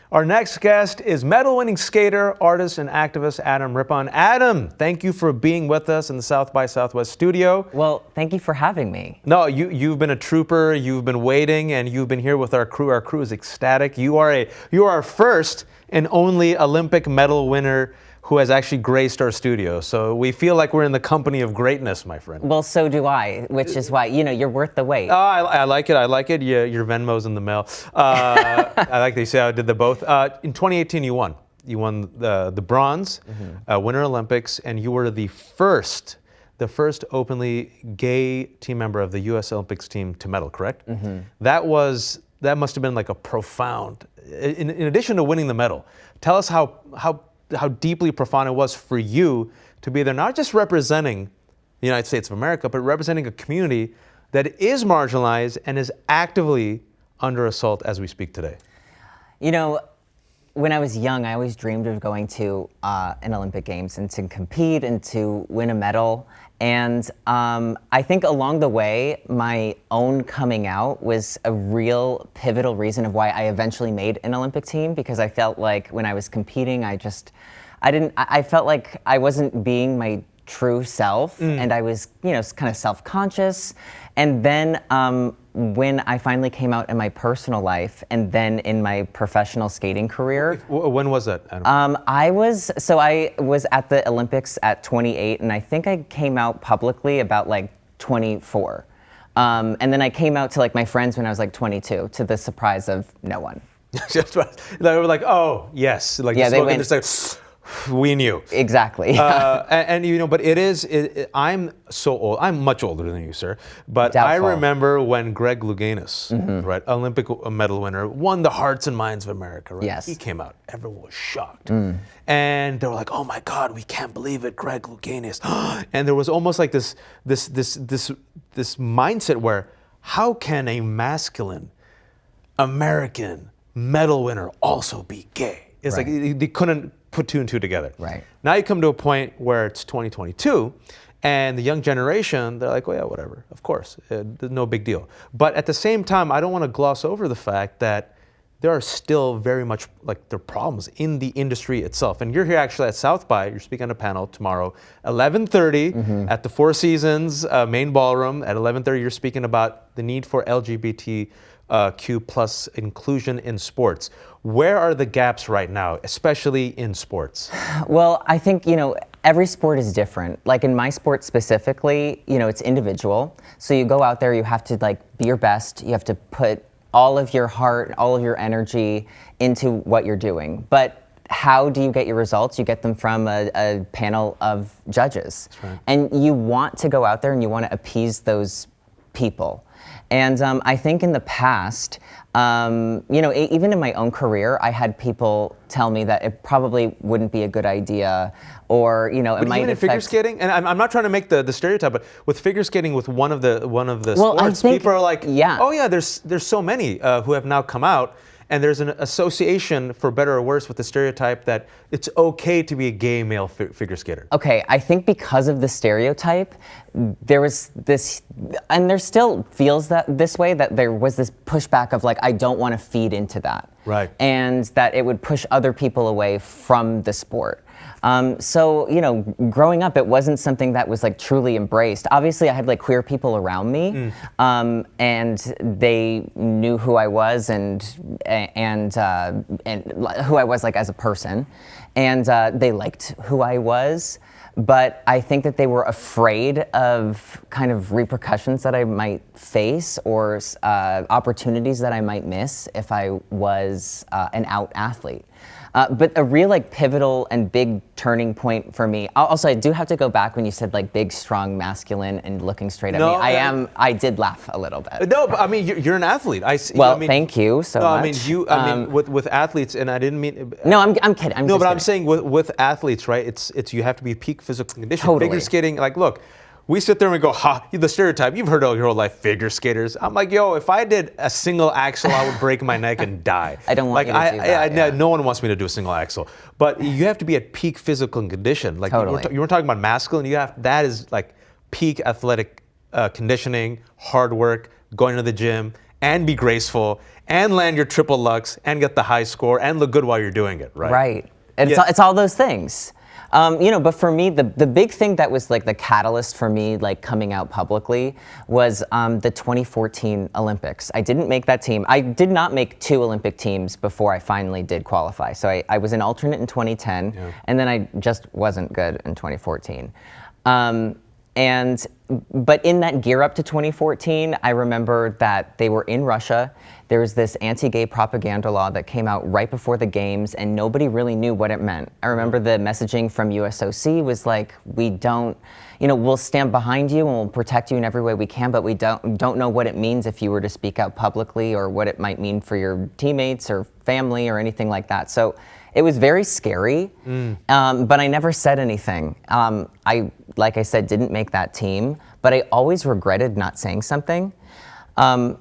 Our next guest is medal-winning skater, artist, and activist Adam Rippon. Adam, thank you for being with us in the South by Southwest studio. Well, thank you for having me. No, you've been a trooper. You've been waiting, and you've been here with our crew. Our crew is ecstatic. You are our first and only Olympic medal winner who has actually graced our studio. So we feel like we're in the company of greatness, my friend. Well, so do I, which is why, you're worth the wait. I like it. Yeah, your Venmo's in the mail. I like that you say I did the both. In 2018, you won. You won the bronze, Winter Olympics, and you were the first openly gay team member of the U.S. Olympics team to medal, correct? That must have been like a profound, in addition to winning the medal, tell us how deeply profound it was for you to be there, not just representing the United States of America, but representing a community that is marginalized and is actively under assault as we speak today. When I was young, I always dreamed of going to an Olympic Games and to compete and to win a medal. And I think along the way, my own coming out was a real pivotal reason of why I eventually made an Olympic team, because I felt like when I was competing, I felt like I wasn't being my true self, and I was, kind of self-conscious. And then when I finally came out in my personal life and then in my professional skating career. When was that, Adam? I was at the Olympics at 28, and I think I came out publicly about like 24. And then I came out to like my friends when I was like 22, to the surprise of no one. They were like, oh, yes. Like, yeah, they went, we knew. Exactly. But I'm so old. I'm much older than you, sir. But Doubtful. I remember when Greg Louganis, right, Olympic medal winner, won the hearts and minds of America, right? Yes. He came out. Everyone was shocked. And they were like, oh my God, we can't believe it, Greg Louganis. And there was almost like this mindset where, how can a masculine American medal winner also be gay? It's like they couldn't put two and two together. Right. Now you come to a point where it's 2022, and the young generation, they're like, oh yeah, whatever, of course, no big deal. But at the same time, I don't want to gloss over the fact that there are still very much like there are problems in the industry itself. And you're here actually at South by, you're speaking on a panel tomorrow, 11:30 at the Four Seasons main ballroom. At 11:30, you're speaking about the need for LGBTQ plus inclusion in sports. Where are the gaps right now, especially in sports? Well, I think, every sport is different. Like in my sport specifically, it's individual. So you go out there, you have to like be your best. You have to put all of your heart, all of your energy into what you're doing. But how do you get your results? You get them from a panel of judges. That's right. And you want to go out there and you want to appease those people. And I think in the past, even in my own career, I had people tell me that it probably wouldn't be a good idea, or it but might even in figure skating, and I'm not trying to make the stereotype, but with figure skating, with one of the sports, people are like, oh yeah, there's so many who have now come out. And there's an association, for better or worse, with the stereotype that it's okay to be a gay male figure skater. Okay, I think because of the stereotype, there was this, and there still feels this way, that there was this pushback of like, I don't want to feed into that. Right. And that it would push other people away from the sport. So, growing up, it wasn't something that was like truly embraced. Obviously, I had like queer people around me, and they knew who I was and who I was like as a person, and they liked who I was. But I think that they were afraid of kind of repercussions that I might face, or opportunities that I might miss if I was an out athlete. But a real like pivotal and big turning point for me. Also, I do have to go back when you said like big, strong, masculine, and looking straight at me. I did laugh a little bit. No, but I mean you're an athlete. Thank you so much. I mean with athletes, and I didn't mean. No, I'm kidding. I'm saying with athletes, right? It's you have to be peak physical condition. Totally. Figure skating, like look. We sit there and we go, the stereotype, you've heard all your whole life, figure skaters. I'm like, yo, if I did a single axel, I would break my neck and die. I don't want you to do that. No one wants me to do a single axel. But you have to be at peak physical condition. Like totally. you were talking about masculine, that is like peak athletic conditioning, hard work, going to the gym, and be graceful and land your triple lux and get the high score and look good while you're doing it, right? Right. It's all those things. But for me, the big thing that was like the catalyst for me, like coming out publicly, was the 2014 Olympics. I didn't make that team. I did not make 2 Olympic teams before I finally did qualify. So I was an alternate in 2010, and then I just wasn't good in 2014. But in that gear up to 2014, I remember that they were in Russia. There was this anti-gay propaganda law that came out right before the games, and nobody really knew what it meant. I remember the messaging from USOC was like, we don't, we'll stand behind you and we'll protect you in every way we can, but we don't know what it means if you were to speak out publicly, or what it might mean for your teammates or family or anything like that. So it was very scary, but I never said anything. Like I said, didn't make that team, but I always regretted not saying something.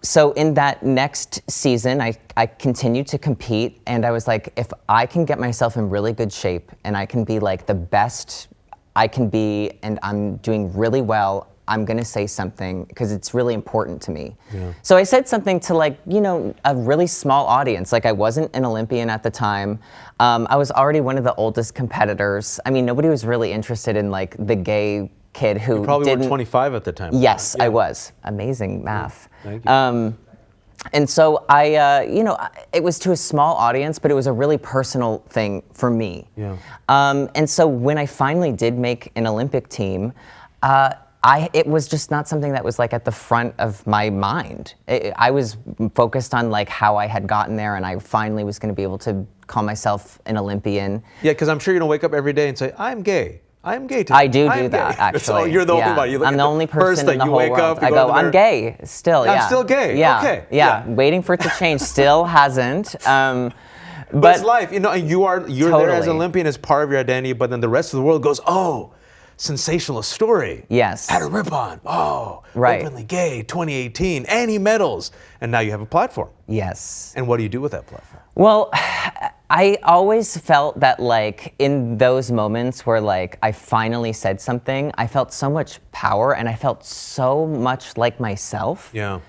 So in that next season, I continued to compete, and I was like, if I can get myself in really good shape and I can be like the best I can be, and I'm doing really well, I'm gonna say something because it's really important to me. Yeah. So I said something to a really small audience. Like, I wasn't an Olympian at the time. I was already one of the oldest competitors. I mean, nobody was really interested in like the gay kid who you probably were 25 at the time. Yes, yeah. I was. Amazing math. Thank you. And so it was to a small audience, but it was a really personal thing for me. Yeah. And so when I finally did make an Olympic team, it was just not something that was like at the front of my mind. I was focused on like how I had gotten there, and I finally was going to be able to call myself an Olympian. Yeah, because I'm sure you don't wake up every day and say, I'm gay. I'm gay today. I do that, actually. So you're the only one. You look I'm the only person in the whole world. I go, I'm gay still. I'm still gay. Yeah. Okay. Yeah. Waiting for it to change. Still hasn't. But it's life, and you're totally there as an Olympian as part of your identity. But then the rest of the world goes, oh, sensational story. Yes. Adam Rippon. Oh, right. Openly gay, 2018, and he medals, and now you have a platform. Yes. And what do you do with that platform? Well, I always felt that like in those moments where like I finally said something, I felt so much power, and I felt so much like myself. Yeah.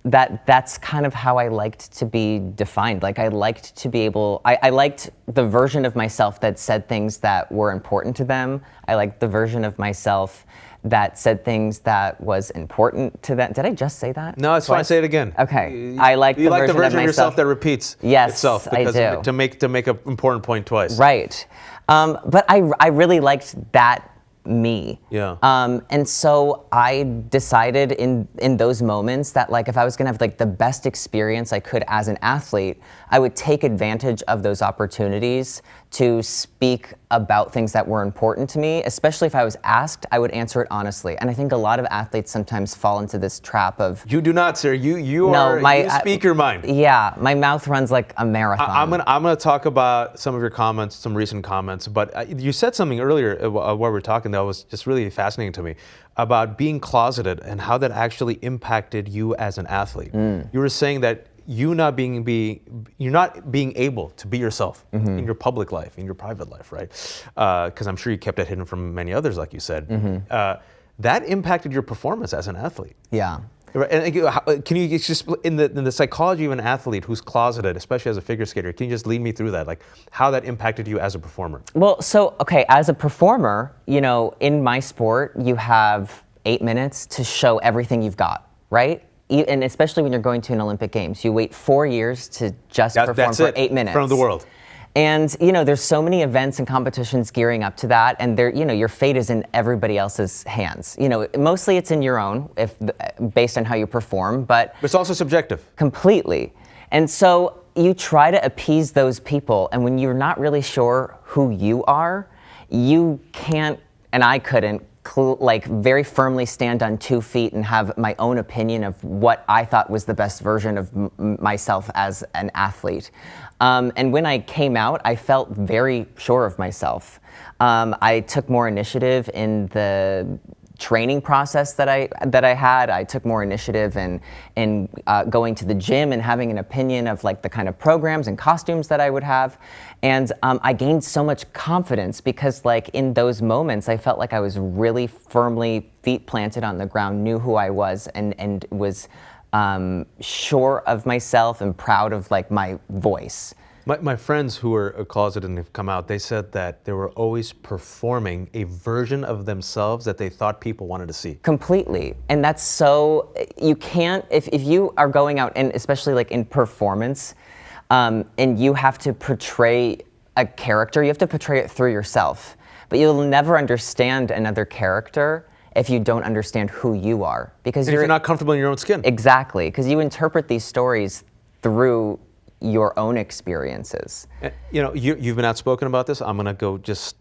That's kind of how I liked to be defined. Like, I liked to be able, I liked the version of myself that said things that were important to them. I liked the version of myself that said things that was important to them. Did I just say that? No, it's fine. Say it again. Okay. I like the version of yourself that repeats itself. Because I do. To make an important point twice. Right. But I really liked that me. Yeah. And so I decided in those moments that like if I was gonna have like the best experience I could as an athlete, I would take advantage of those opportunities to speak about things that were important to me. Especially if I was asked, I would answer it honestly. And I think a lot of athletes sometimes fall into this trap of— You do not, sir. You speak your mind. Yeah, my mouth runs like a marathon. I'm gonna talk about some of your comments, some recent comments, but you said something earlier while we were talking that was just really fascinating to me about being closeted and how that actually impacted you as an athlete. You were saying that you're not being able to be yourself in your public life, in your private life, right? Because I'm sure you kept it hidden from many others, like you said. That impacted your performance as an athlete. Yeah. And can you just, in the psychology of an athlete who's closeted, especially as a figure skater, can you just lead me through that, like how that impacted you as a performer? Well, so, okay, as a performer, in my sport, you have 8 minutes to show everything you've got, right? And especially when you're going to an Olympic Games, you wait 4 years to just perform for 8 minutes. From the world. And there's so many events and competitions gearing up to that, and your fate is in everybody else's hands. Mostly it's in your own, based on how you perform, but it's also subjective. Completely. And so you try to appease those people, and when you're not really sure who you are, you can't, and I couldn't, very firmly stand on 2 feet and have my own opinion of what I thought was the best version of myself as an athlete. And when I came out, I felt very sure of myself. I took more initiative in the training process that I had. I took more initiative in going to the gym and having an opinion of like the kind of programs and costumes that I would have. And I gained so much confidence because like in those moments, I felt like I was really firmly feet planted on the ground, knew who I was, and was sure of myself and proud of like my voice. My friends who are closeted and have come out, they said that they were always performing a version of themselves that they thought people wanted to see. Completely. And that's so, you can't, if you are going out and especially like in performance, and you have to portray a character, you have to portray it through yourself. But you'll never understand another character if you don't understand who you are. Because if you're not comfortable in your own skin. Exactly, because you interpret these stories through your own experiences. You know, you've been outspoken about this. I'm gonna go just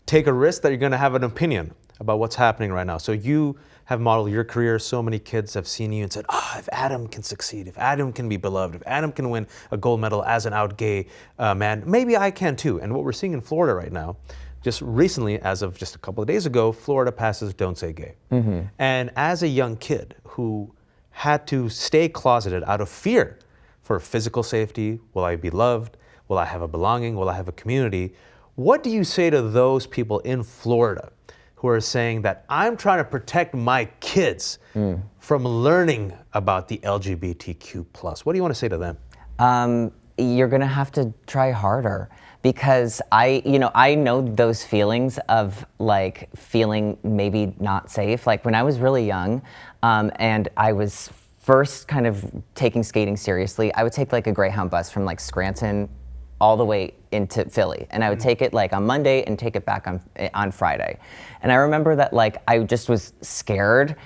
take a risk that you're gonna have an opinion about what's happening right now. So you have modeled your career. So many kids have seen you and said, if Adam can succeed, if Adam can be beloved, if Adam can win a gold medal as an out gay man, maybe I can too. And what we're seeing in Florida right now, just recently, as of just a couple of days ago, Florida passes Don't Say Gay. Mm-hmm. And as a young kid who had to stay closeted out of fear for physical safety, will I be loved? Will I have a belonging? Will I have a community? What do you say to those people in Florida who are saying that I'm trying to protect my kids from learning about the LGBTQ+? What do you want to say to them? You're gonna have to try harder, because I know those feelings of like feeling maybe not safe. Like when I was really young, and I was first kind of taking skating seriously, I would take like a Greyhound bus from like Scranton all the way into Philly. And I would take it like on Monday and take it back on Friday. And I remember that like I just was scared,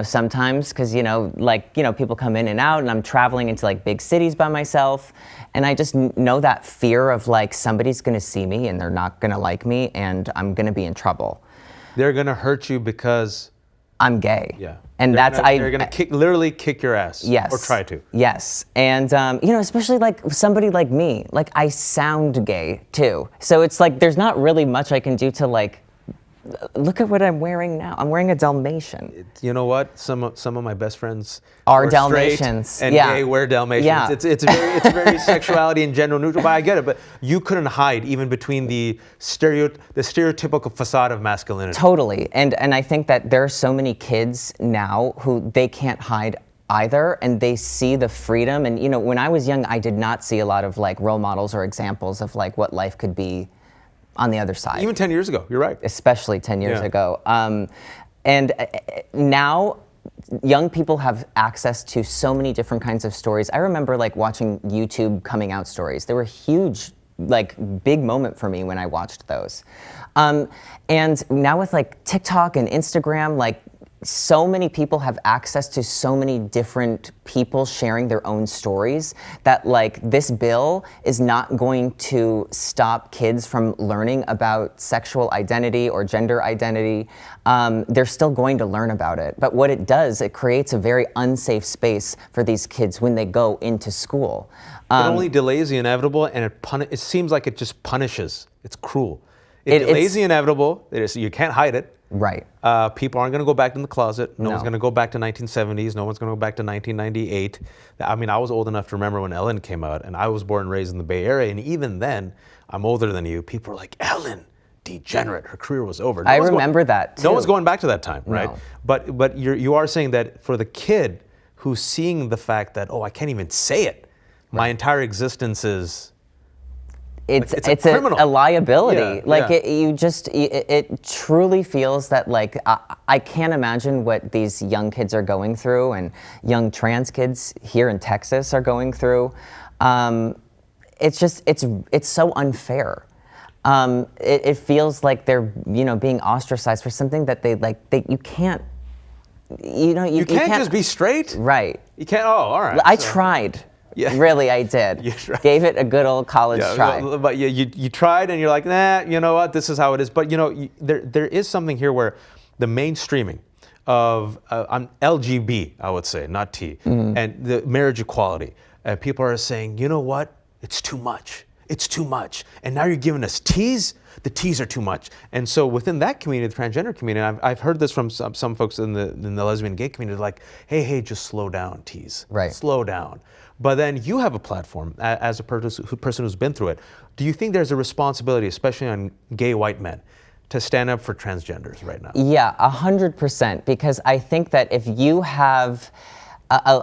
sometimes because, people come in and out and I'm traveling into like big cities by myself. And I just know that fear of like somebody's gonna see me and they're not gonna like me and I'm gonna be in trouble. They're gonna hurt you because I'm gay. Yeah. And they're gonna literally kick your ass. Yes. Or try to. Yes. And, especially like somebody like me, like I sound gay too. So it's like, there's not really much I can do to like, look at what I'm wearing now. I'm wearing a Dalmatian. You know what? Some of my best friends are Dalmatians. And gay wear Dalmatians. Yeah. It's very sexuality and gender neutral, but I get it. But you couldn't hide even between the stereotypical facade of masculinity. Totally. And I think that there are so many kids now who they can't hide either, and they see the freedom. And when I was young, I did not see a lot of like role models or examples of like what life could be on the other side. Even 10 years ago, you're right. Especially 10 years ago. And now young people have access to so many different kinds of stories. I remember like watching YouTube coming out stories. They were huge, like big moment for me when I watched those. And now with like TikTok and Instagram, like so many people have access to so many different people sharing their own stories that like this bill is not going to stop kids from learning about sexual identity or gender identity. They're still going to learn about it. But what it does, it creates a very unsafe space for these kids when they go into school. It only delays the inevitable, and it seems like it just punishes. It's cruel. It delays the inevitable. You can't hide it. Right. People aren't going to go back in the closet. No one's going to go back to 1970s. No one's going to go back to 1998. I mean, I was old enough to remember when Ellen came out, and I was born and raised in the Bay Area. And even then, I'm older than you. People are like, Ellen, degenerate. Her career was over. I remember that too. No one's going back to that time, right? No. But you are saying that for the kid who's seeing the fact that, I can't even say it. Right. My entire existence is. It's criminal. a liability. Yeah, it truly feels that like I can't imagine what these young kids are going through, and young trans kids here in Texas are going through. It's so unfair. It feels like they're being ostracized for something that you can't. You can't just be straight. Right. You can't. Oh, all right. I tried. Yeah. Really, I did. You tried. Gave it a good old college try. But you tried, and you're like, nah, you know what? This is how it is. But there is something here where the mainstreaming of LGB, I would say, not T, and the marriage equality, and people are saying, you know what? It's too much. It's too much. And now you're giving us T's. The T's are too much. And so within that community, the transgender community, I've heard this from some folks in the lesbian gay community, like, hey, just slow down, T's. Right. Slow down. But then you have a platform as a person who's been through it. Do you think there's a responsibility, especially on gay white men, to stand up for transgenders right now? Yeah, 100%. Because I think that if you have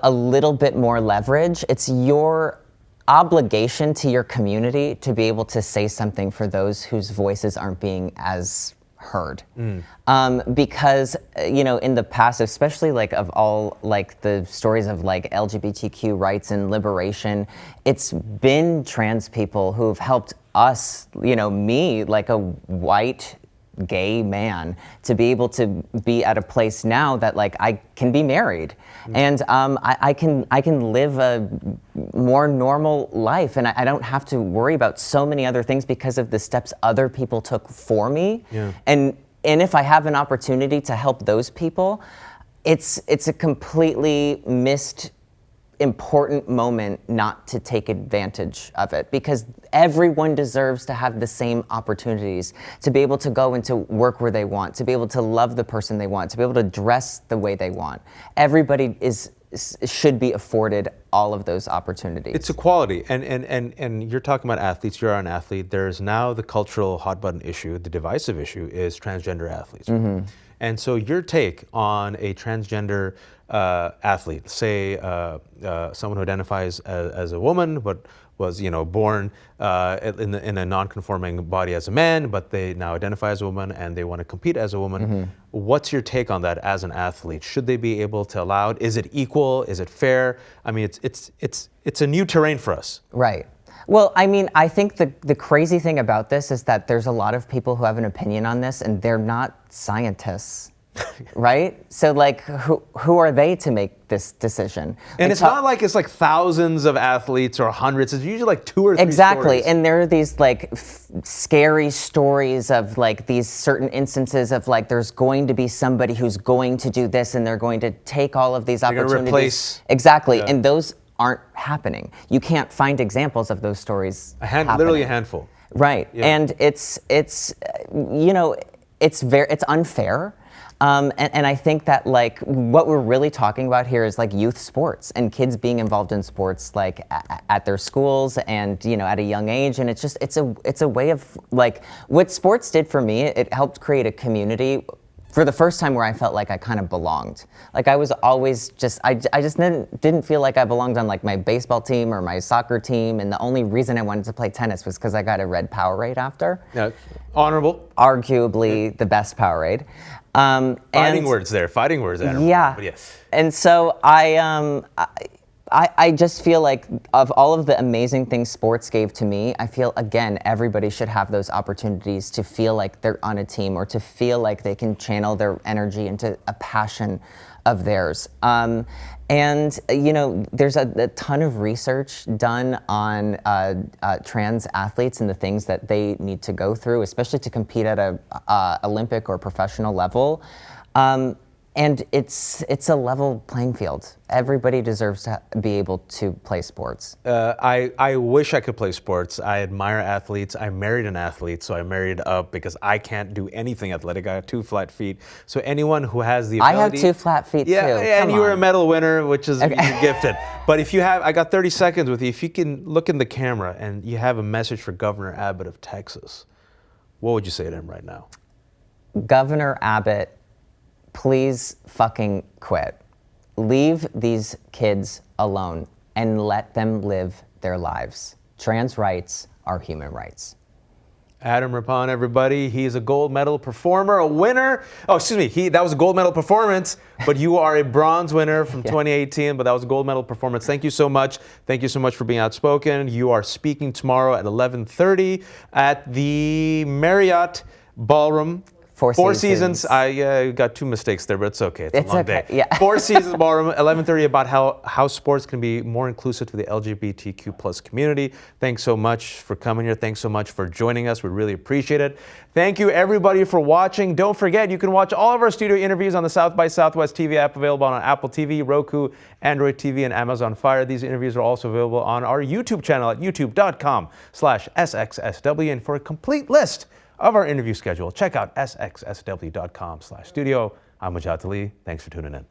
a little bit more leverage. It's your obligation to your community to be able to say something for those whose voices aren't being as heard. Because in the past, especially like of all like the stories of like LGBTQ rights and liberation, it's been trans people who've helped us, me, like a white gay man, to be able to be at a place now that like I can be married and I can live a more normal life, and I don't have to worry about so many other things because of the steps other people took for me. And if I have an opportunity to help those people, it's a completely missed important moment not to take advantage of it, because everyone deserves to have the same opportunities to be able to go into work where they want, to be able to love the person they want, to be able to dress the way they want. Everybody should be afforded all of those opportunities. It's equality, and you're talking about athletes. You're an athlete. There's now the cultural hot button issue, the divisive issue is transgender athletes. And so your take on a transgender athlete, say someone who identifies as a woman but was born in a non-conforming body as a man, but they now identify as a woman and they want to compete as a woman. What's your take on that as an athlete? Should they be able to allow it? Is it equal? Is it fair? I mean, it's a new terrain for us. Right. Well, I mean, I think the crazy thing about this is that there's a lot of people who have an opinion on this and they're not scientists, right? So like, who are they to make this decision? And it's not like it's like thousands of athletes or hundreds. It's usually like 2 or 3 Exactly. stories. And there are these like scary stories of like these certain instances of like there's going to be somebody who's going to do this and they're going to take all of these opportunities. They're gonna replace. Exactly. Yeah. And those aren't happening. You can't find examples of those stories. Literally a handful. Right. Yeah. And it's unfair. And I think that like what we're really talking about here is like youth sports and kids being involved in sports like at their schools and at a young age, and it's a way of like what sports did for me. It helped create a community for the first time where I felt like I kind of belonged. Like I was always I just didn't feel like I belonged on like my baseball team or my soccer team, and the only reason I wanted to play tennis was because I got a red Powerade after. Yeah, honorable. Arguably the best Powerade. Fighting words, Adam. Yeah. But yes. And so I just feel like of all of the amazing things sports gave to me, I feel, again, everybody should have those opportunities to feel like they're on a team or to feel like they can channel their energy into a passion of theirs. And there's a ton of research done on trans athletes and the things that they need to go through, especially to compete at a Olympic or professional level. And it's a level playing field. Everybody deserves to be able to play sports. I wish I could play sports. I admire athletes. I married an athlete, so I married up because I can't do anything athletic. I have 2 flat feet. So anyone who has the ability... I have 2 flat feet too. Yeah, and you were a medal winner, which is you're gifted. But if you have, I got 30 seconds with you. If you can look in the camera and you have a message for Governor Abbott of Texas, what would you say to him right now? Governor Abbott, please fucking quit. Leave these kids alone and let them live their lives. Trans rights are human rights. Adam Rippon, everybody. He's a gold medal performer, a winner. Oh, excuse me. That was a gold medal performance, but you are a bronze winner from 2018, but that was a gold medal performance. Thank you so much. Thank you so much for being outspoken. You are speaking tomorrow at 11:30 at the Marriott Ballroom. Four Seasons. I got 2 mistakes there, but it's okay. It's a long day. Yeah. 4 Seasons Ballroom, 11:30, about how sports can be more inclusive to the LGBTQ plus community. Thanks so much for coming here. Thanks so much for joining us. We really appreciate it. Thank you, everybody, for watching. Don't forget, you can watch all of our studio interviews on the South by Southwest TV app, available on Apple TV, Roku, Android TV, and Amazon Fire. These interviews are also available on our YouTube channel at youtube.com/SXSW. And for a complete list of our interview schedule, check out sxsw.com/studio. I'm Majat Ali. Thanks for tuning in.